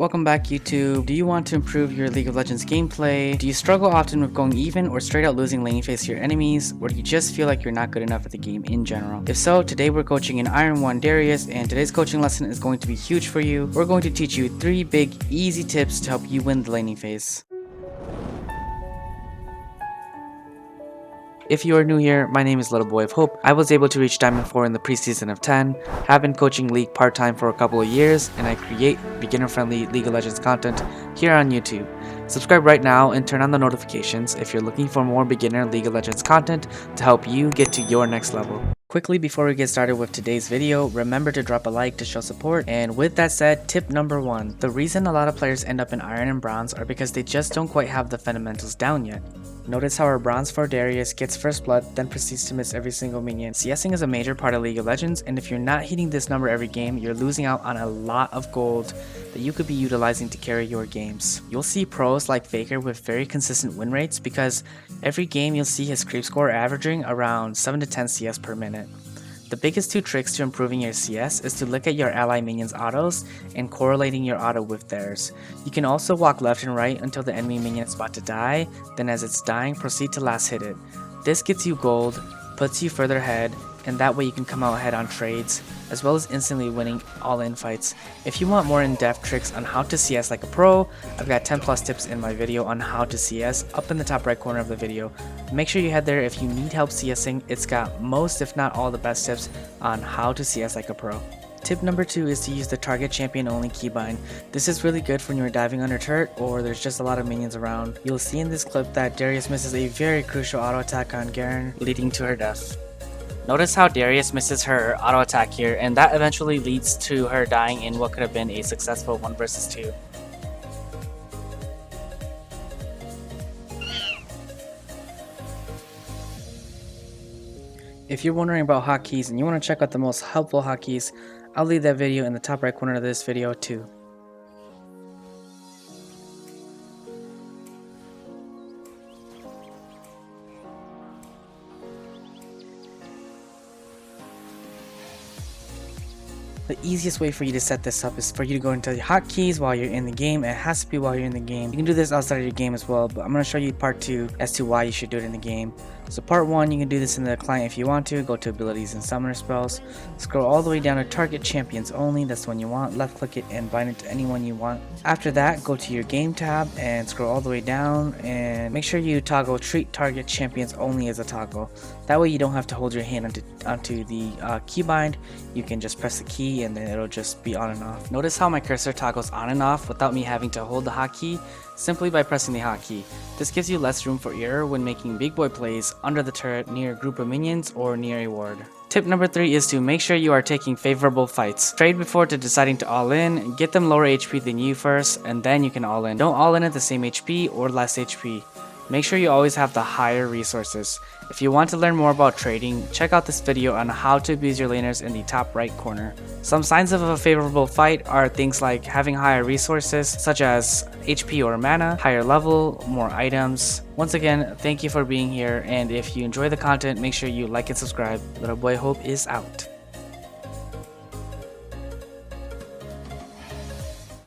Welcome back, YouTube. Do you want to improve your League of Legends gameplay? Do you struggle often with going even or straight out losing laning phase to your enemies? Or do you just feel like you're not good enough at the game in general? If so, today we're coaching in Iron 1 Darius, and today's coaching lesson is going to be huge for you. We're going to teach you 3 big, easy tips to help you win the laning phase. If you are new here, my name is Little Boy of Hope. I was able to reach Diamond 4 in the preseason of 10, have been coaching League part-time for a couple of years, and I create beginner-friendly League of Legends content here on YouTube. Subscribe right now and turn on the notifications if you're looking for more beginner League of Legends content to help you get to your next level. Quickly before we get started with today's video, remember to drop a like to show support. And with that said, tip number 1. The reason a lot of players end up in Iron and Bronze are because they just don't quite have the fundamentals down yet. Notice how our Bronze 4 Darius gets first blood, then proceeds to miss every single minion. CSing is a major part of League of Legends, and if you're not hitting this number every game, you're losing out on a lot of gold that you could be utilizing to carry your games. You'll see pros like Faker with very consistent win rates because every game you'll see his creep score averaging around 7 to 10 CS per minute. The biggest 2 tricks to improving your CS is to look at your ally minions' autos and correlating your auto with theirs. You can also walk left and right until the enemy minion is about to die, then as it's dying, proceed to last hit it. This gets you gold, puts you further ahead, and that way you can come out ahead on trades, as well as instantly winning all-in fights. If you want more in-depth tricks on how to CS like a pro, I've got 10 plus tips in my video on how to CS up in the top right corner of the video. Make sure you head there if you need help CSing. It's got most if not all the best tips on how to CS like a pro. Tip number 2 is to use the target champion only keybind. This is really good for when you're diving under turret or there's just a lot of minions around. You'll see in this clip that Darius misses a very crucial auto attack on Garen, leading to her death. Notice how Darius misses her auto attack here, and that eventually leads to her dying in what could have been a successful 1 versus 2. If you're wondering about hotkeys and you want to check out the most helpful hotkeys, I'll leave that video in the top right corner of this video too. The easiest way for you to set this up is for you to go into the hotkeys while you're in the game. It has to be while you're in the game. You can do this outside of your game as well, but I'm going to show you part 2 as to why you should do it in the game. So part 1, you can do this in the client if you want to. Go to abilities and summoner spells. Scroll all the way down to target champions only. That's the one you want. Left click it and bind it to anyone you want. After that, go to your game tab and scroll all the way down and make sure you toggle treat target champions only as a toggle. That way you don't have to hold your hand onto the keybind. You can just press the key and then it'll just be on and off. Notice how my cursor toggles on and off without me having to hold the hotkey simply by pressing the hotkey. This gives you less room for error when making big boy plays under the turret near a group of minions or near a ward. Tip number 3 is to make sure you are taking favorable fights. Trade before to deciding to all in, get them lower HP than you first, and then you can all in. Don't all in at the same HP or less HP. Make sure you always have the higher resources. If you want to learn more about trading, check out this video on how to abuse your laners in the top right corner. Some signs of a favorable fight are things like having higher resources such as HP or mana, higher level, more items. Once again, thank you for being here, and if you enjoy the content, make sure you like and subscribe. Little Boy Hope is out.